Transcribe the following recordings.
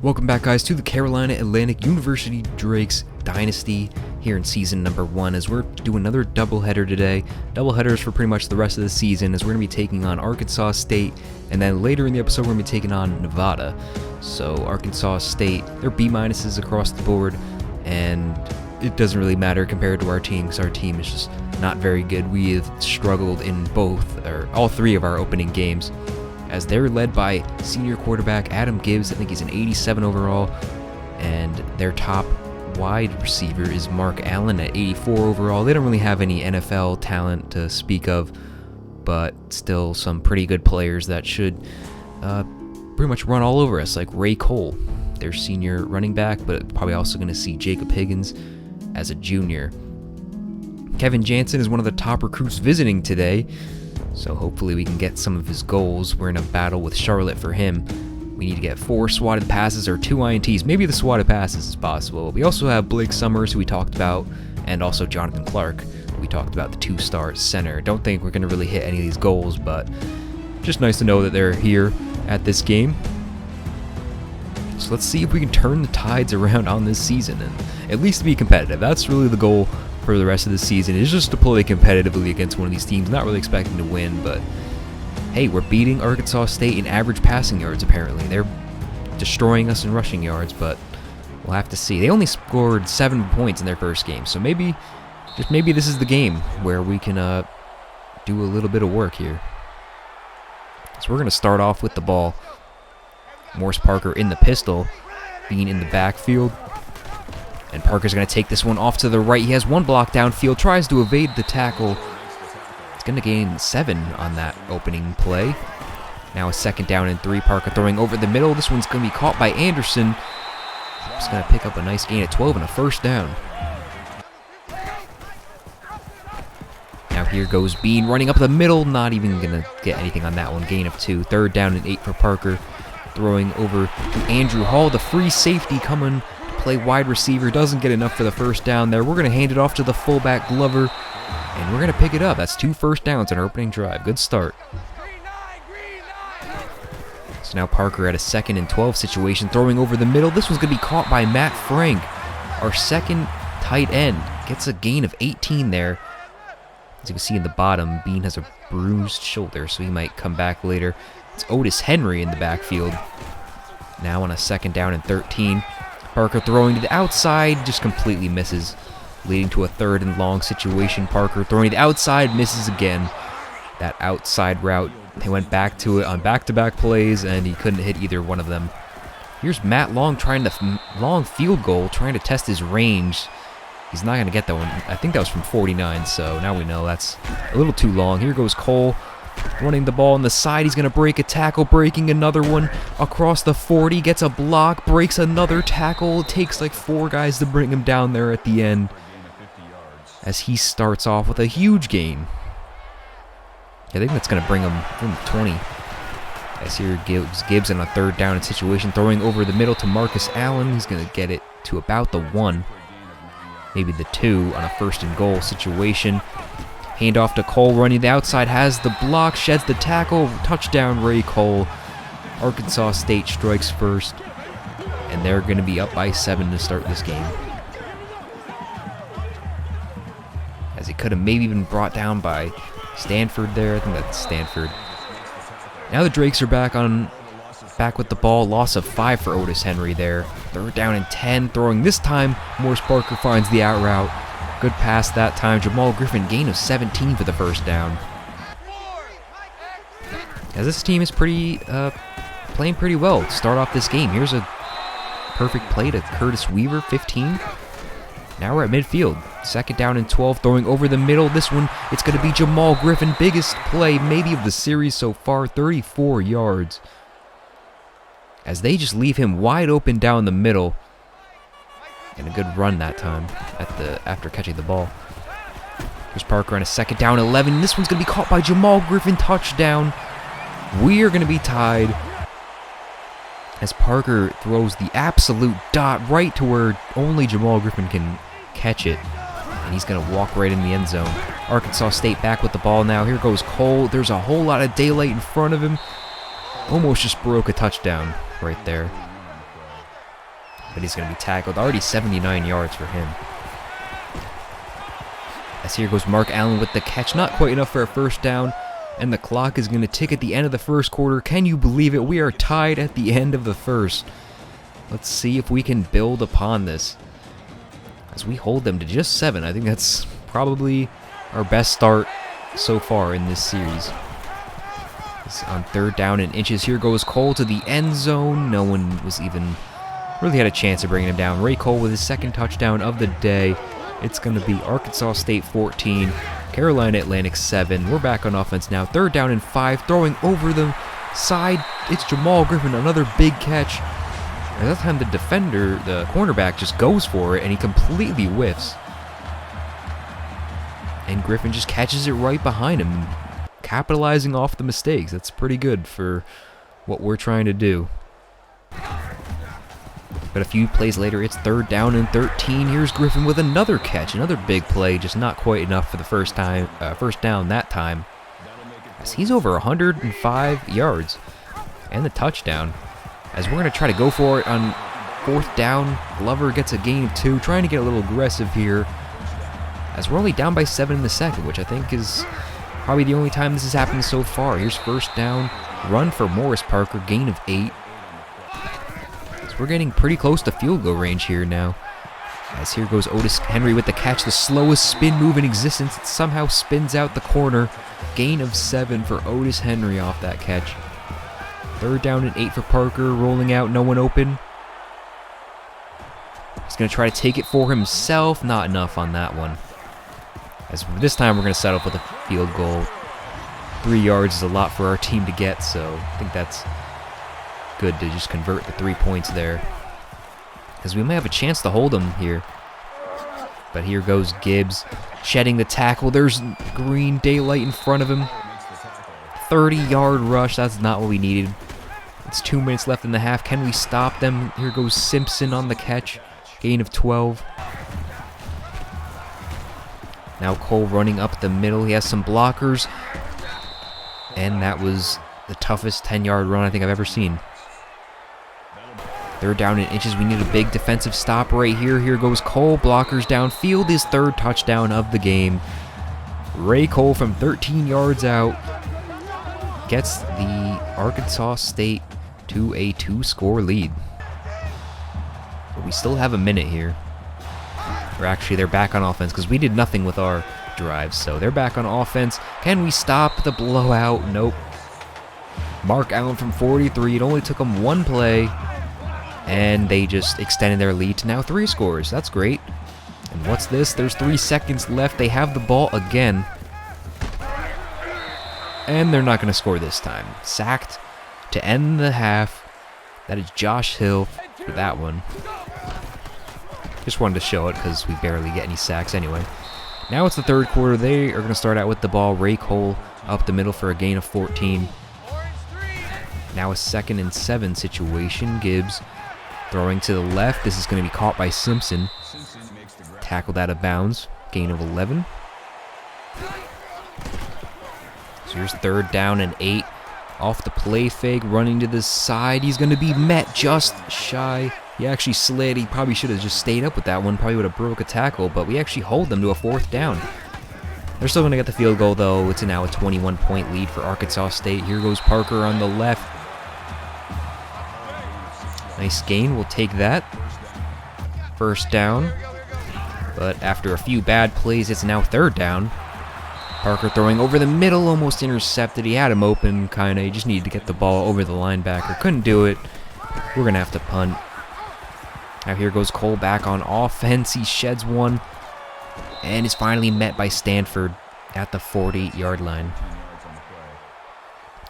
Welcome back, guys, to the Carolina Atlantic University Drakes Dynasty here in season number 1 as we're doing another doubleheader today. Doubleheaders for pretty much the rest of the season as we're going to be taking on Arkansas State, and then later in the episode we're going to be taking on Nevada. So Arkansas State, they're B-minuses across the board, and it doesn't really matter compared to our team because our team is just not very good. We have struggled in all three of our opening games, as they're led by senior quarterback Adam Gibbs. I think he's an 87 overall, and their top wide receiver is Mark Allen at 84 overall. They don't really have any NFL talent to speak of, but still some pretty good players that should pretty much run all over us, like Ray Cole, their senior running back, but probably also going to see Jacob Higgins as a junior. Kevin Jansen is one of the top recruits visiting today, so hopefully we can get some of his goals. We're in a battle with Charlotte for him. We need to get 4 swatted passes or 2 INTs. Maybe the swatted passes is possible. We also have Blake Summers, who we talked about, and also Jonathan Clark. We talked about the 2-star center. Don't think we're going to really hit any of these goals, but just nice to know that they're here at this game. So let's see if we can turn the tides around on this season and at least be competitive. That's really the goal for the rest of the season, is just to play competitively against one of these teams. Not really expecting to win, but hey, we're beating Arkansas State in average passing yards apparently. They're destroying us in rushing yards, but we'll have to see. They only scored 7 points in their first game, so maybe this is the game where we can do a little bit of work here. So we're going to start off with the ball. Morris Parker in the pistol, Bean in the backfield. And Parker's going to take this one off to the right. He has one block downfield, tries to evade the tackle. It's going to gain 7 on that opening play. Now a 2nd down and 3. Parker throwing over the middle. This one's going to be caught by Anderson. He's going to pick up a nice gain of 12 and a 1st down. Now here goes Bean running up the middle. Not even going to get anything on that one. Gain of 2. 3rd down and 8 for Parker. Throwing over to Andrew Hall, the free safety coming play wide receiver, doesn't get enough for the 1st down there. We're going to hand it off to the fullback Glover, and we're going to pick it up. That's 2 first downs on our opening drive. Good start. So now Parker at a 2nd and 12 situation, throwing over the middle. This one's going to be caught by Matt Frank, our 2nd tight end. Gets a gain of 18 there. As you can see in the bottom, Bean has a bruised shoulder, so he might come back later. It's Otis Henry in the backfield. Now on a 2nd down and 13. Parker throwing to the outside, just completely misses, leading to a 3rd and long situation. Parker throwing to the outside, misses again. That outside route, he went back to it on back-to-back plays, and he couldn't hit either one of them. Here's Matt Long trying the long field goal, trying to test his range. He's not going to get that one. I think that was from 49, so now we know that's a little too long. Here goes Cole, running the ball on the side. He's going to break a tackle, breaking another one across the 40, gets a block, breaks another tackle. It takes like 4 guys to bring him down there at the end as he starts off with a huge gain. I think that's going to bring him 20. As here Gibbs on a 3rd down and situation, throwing over the middle to Marcus Allen. He's going to get it to about the 1, maybe the 2 on a 1st and goal situation. Hand off to Cole, running the outside, has the block, sheds the tackle, touchdown Ray Cole. Arkansas State strikes first, and they're going to be up by 7 to start this game. As it could have maybe been brought down by Stanford there. I think that's Stanford. Now the Drakes are back with the ball. Loss of 5 for Otis Henry there. 3rd down and 10, throwing this time. Morris Parker finds the out route. Good pass that time. Jamal Griffin, gain of 17 for the 1st down. As this team is playing pretty well to start off this game. Here's a perfect play to Curtis Weaver, 15. Now we're at midfield. 2nd down and 12, throwing over the middle. This one, it's going to be Jamal Griffin. Biggest play maybe of the series so far, 34 yards. As they just leave him wide open down the middle. And a good run that time after catching the ball. Here's Parker on a 2nd down, 11. This one's going to be caught by Jamal Griffin. Touchdown. We are going to be tied as Parker throws the absolute dot right to where only Jamal Griffin can catch it. And he's going to walk right in the end zone. Arkansas State back with the ball now. Here goes Cole. There's a whole lot of daylight in front of him. Almost just broke a touchdown right there. but he's going to be tackled. Already 79 yards for him. As here goes Mark Allen with the catch. Not quite enough for a first down. And the clock is going to tick at the end of the first quarter. Can you believe it? We are tied at the end of the first. Let's see if we can build upon this, as we hold them to just 7. I think that's probably our best start so far in this series. It's on 3rd down and inches. Here goes Cole to the end zone. No one was even really had a chance of bringing him down. Ray Cole with his 2nd touchdown of the day. It's going to be Arkansas State 14, Carolina Atlantic 7. We're back on offense now. 3rd down and 5, throwing over the side. It's Jamal Griffin, another big catch. At that time, the defender, the cornerback, just goes for it, and he completely whiffs. And Griffin just catches it right behind him, capitalizing off the mistakes. That's pretty good for what we're trying to do. But a few plays later, it's 3rd down and 13. Here's Griffin with another catch, another big play, just not quite enough for the first down that time. As he's over 105 yards and the touchdown. As we're going to try to go for it on 4th down. Glover gets a gain of 2, trying to get a little aggressive here. As we're only down by 7 in the second, which I think is probably the only time this has happened so far. Here's 1st down, run for Morris Parker, gain of 8. We're getting pretty close to field goal range here now. As here goes Otis Henry with the catch, the slowest spin move in existence. It somehow spins out the corner. Gain of 7 for Otis Henry off that catch. 3rd down and 8 for Parker, rolling out, no one open. He's going to try to take it for himself. Not enough on that one. As this time we're going to settle for the field goal. 3 yards is a lot for our team to get, so I think that's good to just convert the 3 points there, because we might have a chance to hold them here. But here goes Gibbs, shedding the tackle. There's green daylight in front of him. 30-yard rush. That's not what we needed. It's 2 minutes left in the half. Can we stop them? Here goes Simpson on the catch. Gain of 12. Now Cole running up the middle. He has some blockers. And that was the toughest 10-yard run I think I've ever seen. 3rd down and inches. We need a big defensive stop right here. Here goes Cole. Blockers downfield. His 3rd touchdown of the game. Ray Cole from 13 yards out gets the Arkansas State to a 2-score lead. But we still have a minute here. Or actually, they're back on offense because we did nothing with our drives. So they're back on offense. Can we stop the blowout? Nope. Mark Allen from 43. It only took them 1 play. And they just extended their lead to now 3 scores. That's great. And what's this? There's 3 seconds left. They have the ball again. And they're not going to score this time. Sacked to end the half. That is Josh Hill for that one. Just wanted to show it because we barely get any sacks anyway. Now it's the 3rd quarter. They are going to start out with the ball. Ray Cole up the middle for a gain of 14. Now a 2nd and 7 situation. Gibbs throwing to the left. This is going to be caught by Simpson. Tackled out of bounds. Gain of 11. So here's 3rd down and 8. Off the play fake, running to the side. He's going to be met just shy. He actually slid. He probably should have just stayed up with that one. Probably would have broke a tackle, but we actually hold them to a 4th down. They're still going to get the field goal, though. It's now a 21-point lead for Arkansas State. Here goes Parker on the left. Nice gain. We'll take that. 1st down. But after a few bad plays, it's now 3rd down. Parker throwing over the middle, almost intercepted. He had him open, kind of. He just needed to get the ball over the linebacker. Couldn't do it. We're going to have to punt. Now here goes Cole back on offense. He sheds one and is finally met by Stanford at the 40-yard line.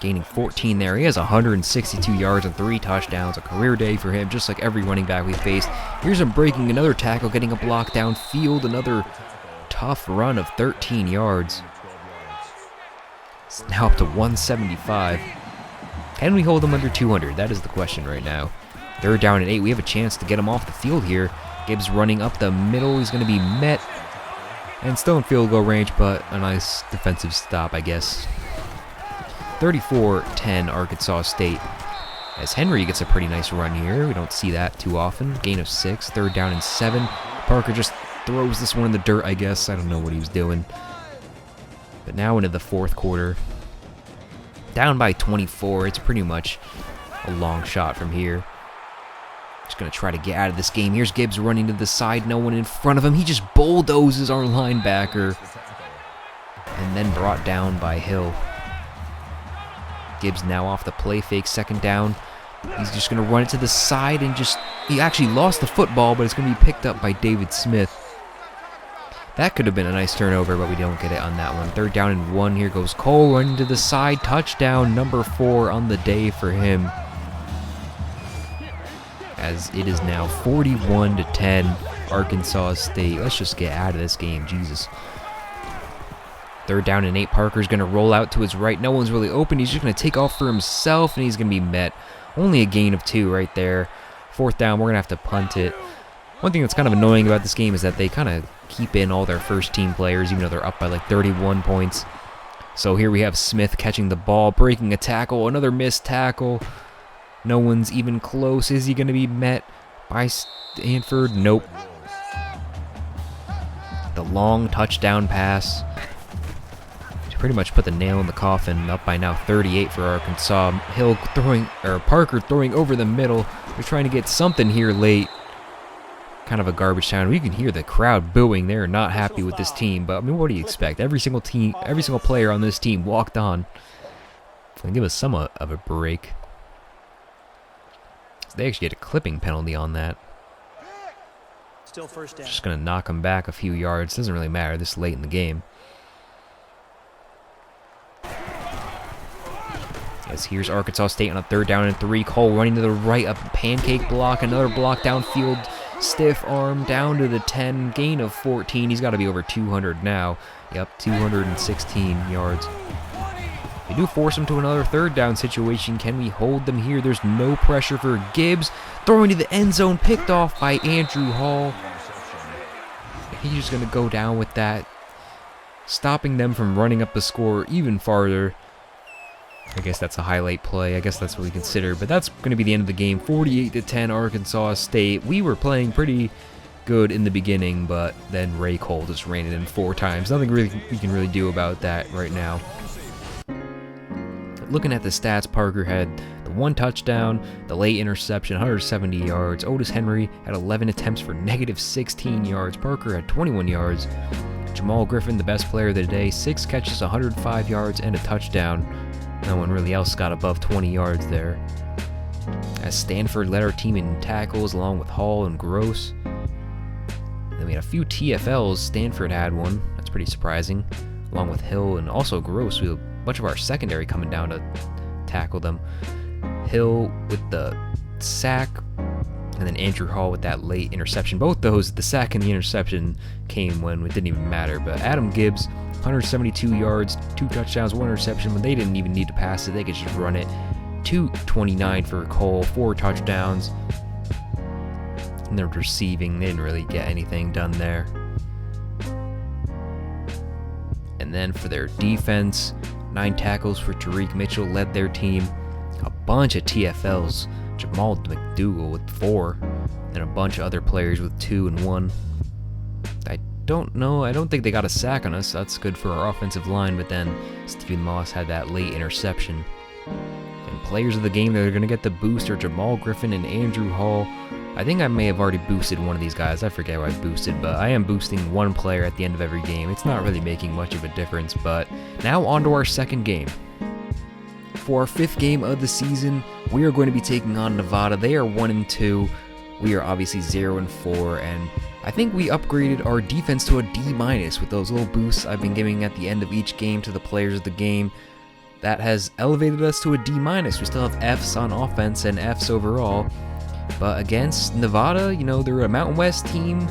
Gaining 14 there. He has 162 yards and 3 touchdowns. A career day for him, just like every running back we faced. Here's him breaking another tackle, getting a block downfield. Another tough run of 13 yards. It's now up to 175. Can we hold him under 200? That is the question right now. 3rd down and 8. We have a chance to get him off the field here. Gibbs running up the middle. He's going to be met. And still in field goal range, but a nice defensive stop, I guess. 34-10 Arkansas State. as Henry gets a pretty nice run here. We don't see that too often. Gain of 6, 3rd down and 7. Parker just throws this one in the dirt, I guess. I don't know what he was doing. But now into the 4th quarter. Down by 24. It's pretty much a long shot from here. Just going to try to get out of this game. Here's Gibbs running to the side. No one in front of him. He just bulldozes our linebacker. And then brought down by Hill. Gibbs now off the play fake, 2nd down. He's just going to run it to the side and he actually lost the football, but it's going to be picked up by David Smith. That could have been a nice turnover, but we don't get it on that one. 3rd down and 1. Here goes Cole running to the side. Touchdown number 4 on the day for him. As it is now 41-10, Arkansas State. Let's just get out of this game, Jesus. 3rd down and 8. Parker's going to roll out to his right. No one's really open. He's just going to take off for himself, and he's going to be met. Only a gain of 2 right there. 4th down, we're going to have to punt it. One thing that's kind of annoying about this game is that they kind of keep in all their first-team players, even though they're up by like 31 points. So here we have Smith catching the ball, breaking a tackle, another missed tackle. No one's even close. Is he going to be met by Stanford? Nope. The long touchdown pass pretty much put the nail in the coffin. Up by now 38 for Arkansas. Parker throwing over the middle. They're trying to get something here late. Kind of a garbage time. We can hear the crowd booing. They're not happy with this team, but I mean, what do you expect? Every single player on this team walked on. They give us somewhat of a break. So they actually get a clipping penalty on that. Still first down. Just gonna knock them back a few yards. Doesn't really matter this late in the game. As here's Arkansas State on a 3rd down and 3. Cole running to the right, a pancake block, another block downfield, stiff arm down to the 10, gain of 14. He's got to be over 200 now. Yep, 216 yards. They do force him to another 3rd down situation. Can we hold them here? There's no pressure for Gibbs. Throwing to the end zone, picked off by Andrew Hall. He's just going to go down with that, stopping them from running up the score even farther. I guess that's a highlight play. I guess that's what we consider. But that's going to be the end of the game. 48-10 Arkansas State. We were playing pretty good in the beginning, but then Ray Cole just ran it in 4 times. Nothing really we can really do about that right now. Looking at the stats, Parker had the 1 touchdown, the late interception, 170 yards. Otis Henry had 11 attempts for -16 yards. Parker had 21 yards. Jamal Griffin, the best player of the day, 6 catches, 105 yards, and a touchdown. No one really else got above 20 yards there. As Stanford led our team in tackles along with Hall and Gross. Then we had a few TFLs. Stanford had one. That's pretty surprising. Along with Hill and also Gross. We had a bunch of our secondary coming down to tackle them. Hill with the sack, and then Andrew Hall with that late interception. Both those, the sack and the interception, came when it didn't even matter. But Adam Gibbs, 172 yards, 2 touchdowns, 1 interception. When they didn't even need to pass it, they could just run it. 229 for Cole, 4 touchdowns. And they're receiving, they didn't really get anything done there. And then for their defense, 9 tackles for Tariq Mitchell led their team. A bunch of TFLs. Jamal McDougal with 4, and a bunch of other players with 2 and 1. I don't think they got a sack on us. That's good for our offensive line, but then Stephen Moss had that late interception. And players of the game that are going to get the boost are Jamal Griffin and Andrew Hall. I think I may have already boosted one of these guys. I forget what I boosted, but I am boosting 1 player at the end of every game. It's not really making much of a difference, but now on to our second game. For our 5th game of the season, we are going to be taking on Nevada. They are 1-2. We are obviously 0-4, and I think we upgraded our defense to a D- with those little boosts I've been giving at the end of each game to the players of the game. That has elevated us to a D-. We still have Fs on offense and Fs overall. But against Nevada, they're a Mountain West team,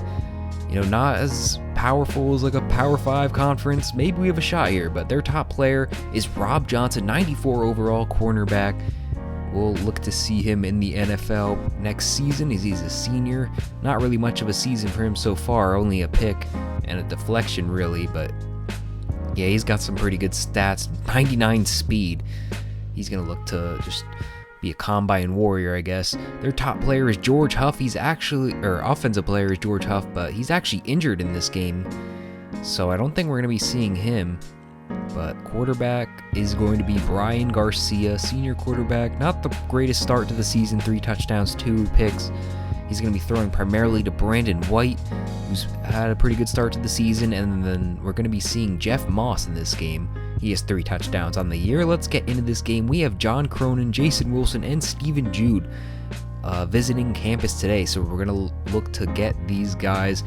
not as powerful as like a Power 5 conference. Maybe we have a shot here, but their top player is Rob Johnson, 94 overall cornerback. We'll look to see him in the NFL next season as he's a senior. Not really much of a season for him so far, only a pick and a deflection really, but yeah, he's got some pretty good stats. 99 speed. He's going to look to just be a combine warrior, I guess. Their top player is George Huff. He's actually, or offensive player is George Huff, but he's actually injured in this game. So I don't think we're going to be seeing him. But quarterback is going to be Brian Garcia, senior quarterback. Not the greatest start to the season, 3 touchdowns, 2 picks. He's going to be throwing primarily to Brandon White, who's had a pretty good start to the season. And then we're going to be seeing Jeff Moss in this game. He has 3 touchdowns on the year. Let's get into this game. We have John Cronin, Jason Wilson, and Stephen Jude visiting campus today. So we're going to look to get these guys.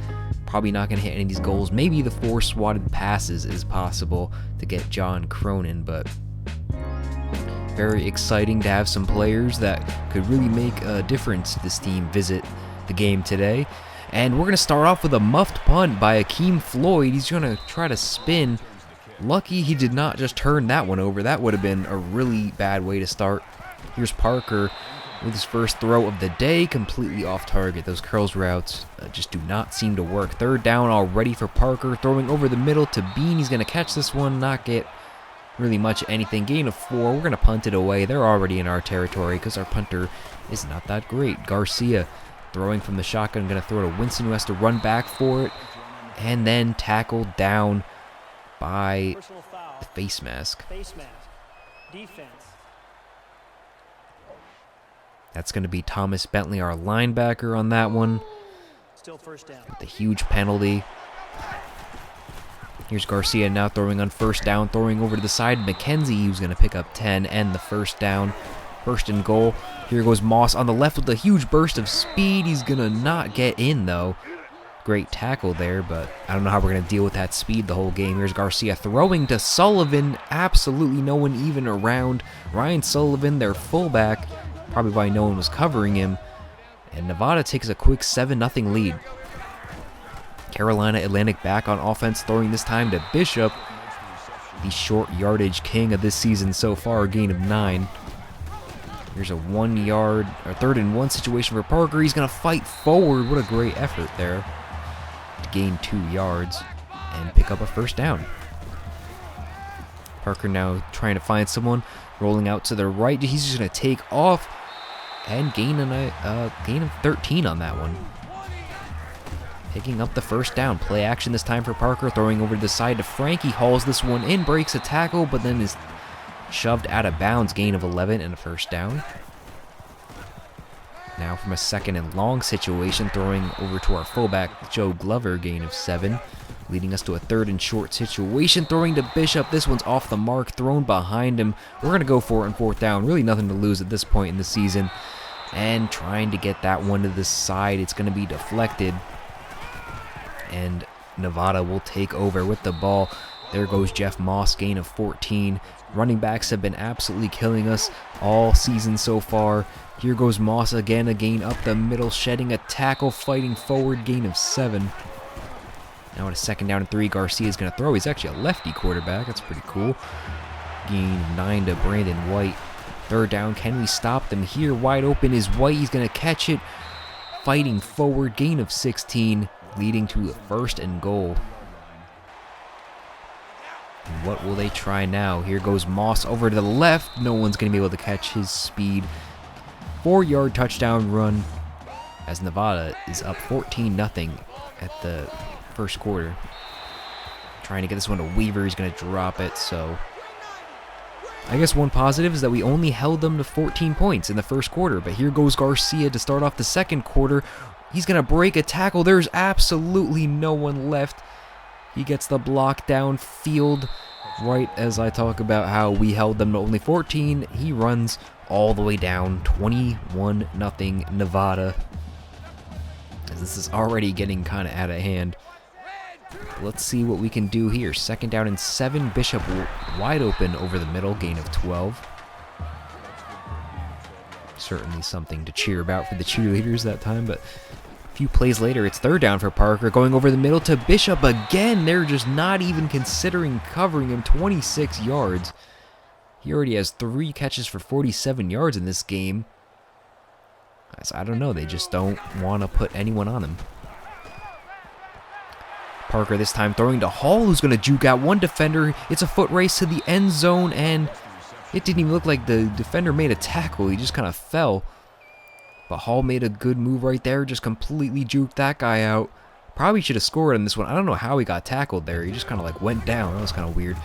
Probably not going to hit any of these goals. Maybe the 4 swatted passes is possible to get John Cronin, but very exciting to have some players that could really make a difference to this team visit the game today. And we're going to start off with a muffed punt by Akeem Floyd. He's going to try to spin. Lucky he did not just turn that one over. That would have been a really bad way to start. Here's Parker with his first throw of the day, completely off target. Those curls routes just do not seem to work. 3rd down already for Parker, throwing over the middle to Bean. He's going to catch this one, not get really much anything. Gain of 4. We're going to punt it away. They're already in our territory because our punter is not that great. Garcia throwing from the shotgun, going to throw to Winston, who has to run back for it, and then tackled down by the face mask. Defense. That's going to be Thomas Bentley, our linebacker, on that one. Still first down. With a huge penalty. Here's Garcia now throwing on 1st down, throwing over to the side. McKenzie, who's going to pick up 10 and the 1st down. 1st and goal. Here goes Moss on the left with a huge burst of speed. He's going to not get in, though. Great tackle there, but I don't know how we're going to deal with that speed the whole game. Here's Garcia throwing to Sullivan. Absolutely no one even around. Ryan Sullivan, their fullback. Probably why no one was covering him. And Nevada takes a quick 7-0 lead. Carolina Atlantic back on offense, throwing this time to Bishop, the short yardage king of this season so far, a gain of 9. Here's a 1-yard, or 3rd and 1 situation for Parker. He's going to fight forward. What a great effort there to gain 2 yards and pick up a 1st down. Parker now trying to find someone, rolling out to the right. He's just going to take off and gain of 13 on that one. Picking up the 1st down. Play action this time for Parker, throwing over to the side to Frankie. Hauls this one in, breaks a tackle, but then is shoved out of bounds. Gain of 11 and a 1st down. Now from a 2nd and long situation, throwing over to our fullback, Joe Glover, gain of 7. Leading us to a 3rd and short situation, throwing to Bishop. This one's off the mark, thrown behind him. We're going to go for it on 4th down. Really nothing to lose at this point in the season. And trying to get that one to the side. It's going to be deflected. And Nevada will take over with the ball. There goes Jeff Moss, gain of 14. Running backs have been absolutely killing us all season so far. Here goes Moss again, a gain up the middle, shedding a tackle, fighting forward, gain of 7. Now at a 2nd down and 3, Garcia is going to throw. He's actually a lefty quarterback. That's pretty cool. Gain of 9 to Brandon White. 3rd down, can we stop them here? Wide open is White. He's going to catch it. Fighting forward, gain of 16. Leading to a 1st and goal. And what will they try now? Here goes Moss over to the left. No one's going to be able to catch his speed. 4-yard touchdown run as Nevada is up 14-0 at the 1st quarter. Trying to get this one to Weaver. He's going to drop it. So I guess one positive is that we only held them to 14 points in the 1st quarter. But here goes Garcia to start off the 2nd quarter. He's going to break a tackle. There's absolutely no one left. He gets the block downfield right as I talk about how we held them to only 14. He runs all the way down, 21-0 Nevada. As this is already getting kind of out of hand. Let's see what we can do here. 2nd down and 7. Bishop wide open over the middle, gain of 12. Certainly something to cheer about for the cheerleaders that time, but a few plays later, it's 3rd down for Parker, going over the middle to Bishop again. They're just not even considering covering him. 26 yards. He already has 3 catches for 47 yards in this game. I don't know, they just don't want to put anyone on him. Parker this time throwing to Hall, who's going to juke out one defender. It's a foot race to the end zone, and It didn't even look like the defender made a tackle. He just kind of fell. But Hall made a good move right there. Just completely juked that guy out. Probably should have scored on this one. I don't know how he got tackled there. He just kind of like went down. That was kind of weird.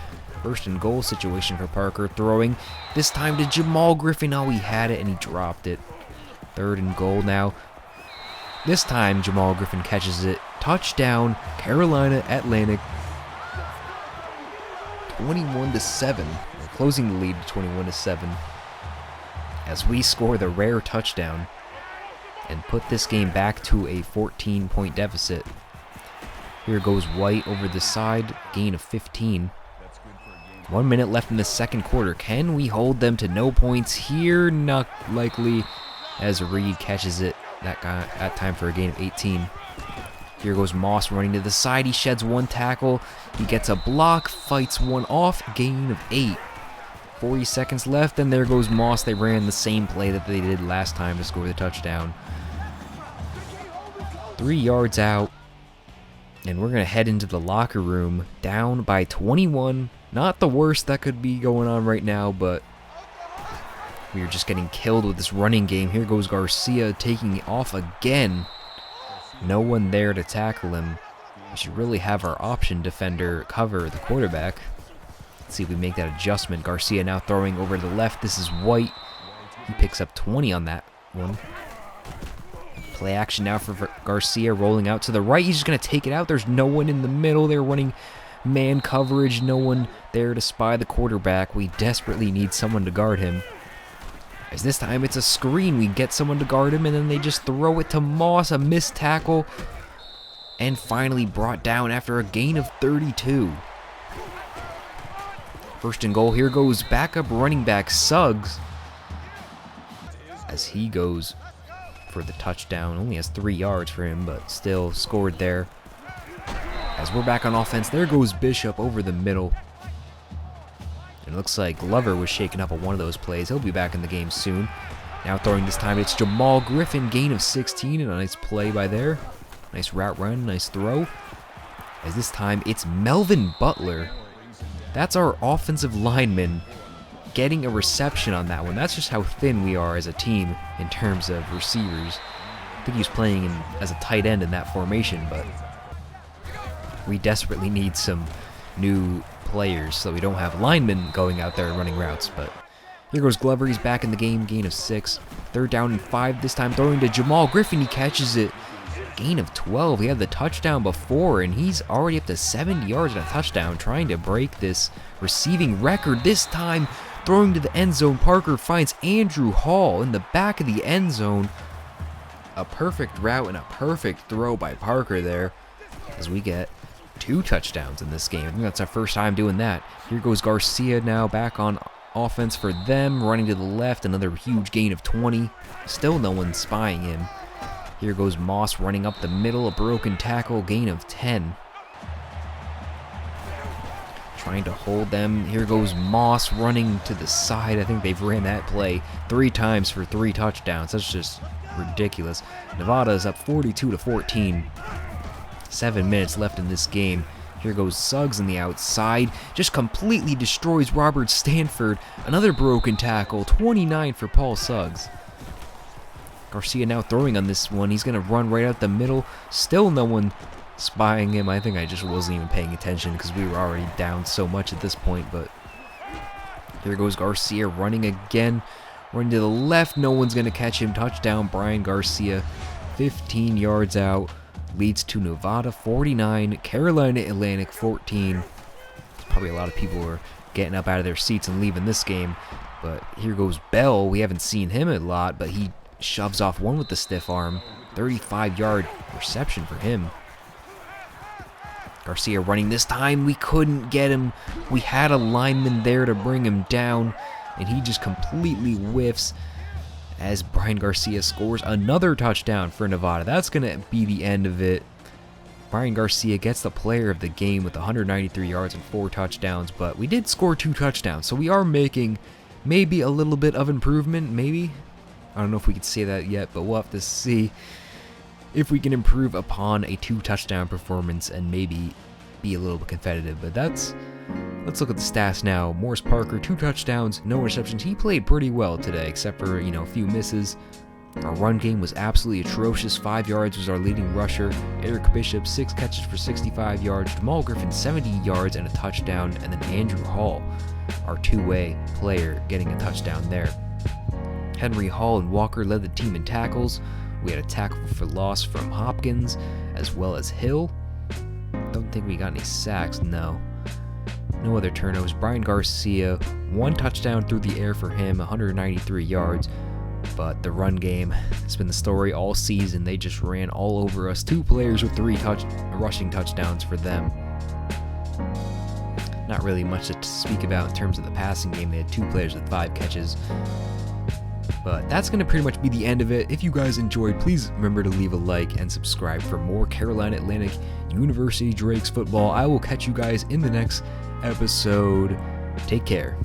First and goal situation for Parker. Throwing this time to Jamal Griffin. Oh, he had it and he dropped it. Third and goal now. This time Jamal Griffin catches it. Touchdown, Carolina Atlantic. 21-7. We're closing the lead to 21-7. As we score the rare touchdown and put this game back to a 14-point deficit. Here goes White over the side, gain of 15. 1 minute left in the second quarter. Can we hold them to no points here? Not likely, as Reed catches it that time for a gain of 18. Here goes Moss running to the side. He sheds one tackle. He gets a block, fights one off, gain of 8. 40 seconds left, and there goes Moss. They ran the same play that they did last time to score the touchdown. 3 yards out, and we're going to head into the locker room down by 21. Not the worst that could be going on right now, but we are just getting killed with this running game. Here goes Garcia taking it off again. No one there to tackle him. We should really have our option defender cover the quarterback. Let's see if we make that adjustment. Garcia now throwing over to the left. This is White. He picks up 20 on that one. Play action now for Garcia, rolling out to the right. He's just going to take it out. There's no one in the middle. They're running man coverage. No one there to spy the quarterback. We desperately need someone to guard him. As this time it's a screen. We get someone to guard him, and then they just throw it to Moss. A missed tackle. And finally brought down after a gain of 32. First and goal. Here goes backup running back Suggs. As he goes for the touchdown. Only has 3 yards for him, but still scored there. As we're back on offense, there goes Bishop over the middle. And it looks like Glover was shaken up on one of those plays. He'll be back in the game soon. Now throwing this time, it's Jamal Griffin, gain of 16, and a nice play by there. Nice route run, nice throw. As this time, it's Melvin Butler. That's our offensive lineman getting a reception on that one. That's just how thin we are as a team in terms of receivers. I think he was playing as a tight end in that formation, but we desperately need some new players so we don't have linemen going out there and running routes. But here goes Glover. He's back in the game, gain of 6. Third down and 5, this time throwing to Jamal Griffin. He catches it. Gain of 12. He had the touchdown before, and he's already up to 70 yards and a touchdown, trying to break this receiving record. This time, throwing to the end zone, Parker finds Andrew Hall in the back of the end zone. A perfect route and a perfect throw by Parker there, as we get 2 touchdowns in this game. I think that's our first time doing that. Here goes Garcia now back on offense for them, running to the left. Another huge gain of 20. Still no one spying him. Here goes Moss running up the middle, a broken tackle, gain of 10. Trying to hold them. Here goes Moss running to the side. I think they've ran that play 3 times for 3 touchdowns. That's just ridiculous. Nevada is up 42-14. 7 minutes left in this game. Here goes Suggs on the outside. Just completely destroys Robert Stanford. Another broken tackle. 29 for Paul Suggs. Garcia now throwing on this one. He's going to run right out the middle. Still no one spying him. I think I just wasn't even paying attention because we were already down so much at this point. But here goes Garcia running again. Running to the left. No one's going to catch him. Touchdown, Brian Garcia. 15 yards out. Leads to Nevada 49, Carolina Atlantic 14. Probably a lot of people are getting up out of their seats and leaving this game. But here goes Bell. We haven't seen him a lot, but he shoves off one with the stiff arm. 35-yard reception for him. Garcia running this time. We couldn't get him. We had a lineman there to bring him down, and he just completely whiffs as Brian Garcia scores another touchdown for Nevada. That's going to be the end of it. Brian Garcia gets the player of the game with 193 yards and 4 touchdowns, but we did score 2 touchdowns, so we are making maybe a little bit of improvement, maybe. I don't know if we could say that yet, but we'll have to see if we can improve upon a 2 touchdown performance and maybe be a little bit competitive. But that's Let's look at the stats now. Morris Parker, 2 touchdowns, no interceptions. He played pretty well today, except for, a few misses. Our run game was absolutely atrocious. 5 yards was our leading rusher. Eric Bishop, 6 catches for 65 yards. Jamal Griffin, 70 yards and a touchdown. And then Andrew Hall, our two-way player, getting a touchdown there. Henry Hall and Walker led the team in tackles. We had a tackle for loss from Hopkins, as well as Hill. Don't think we got any sacks, no. No other turnovers. Brian Garcia, 1 touchdown through the air for him, 193 yards. But the run game has been the story all season. They just ran all over us. 2 players with 3 rushing touchdowns for them. Not really much to speak about in terms of the passing game. They had 2 players with 5 catches. But that's going to pretty much be the end of it. If you guys enjoyed, please remember to leave a like and subscribe for more Carolina Atlantic University Drakes football. I will catch you guys in the next episode. Take care.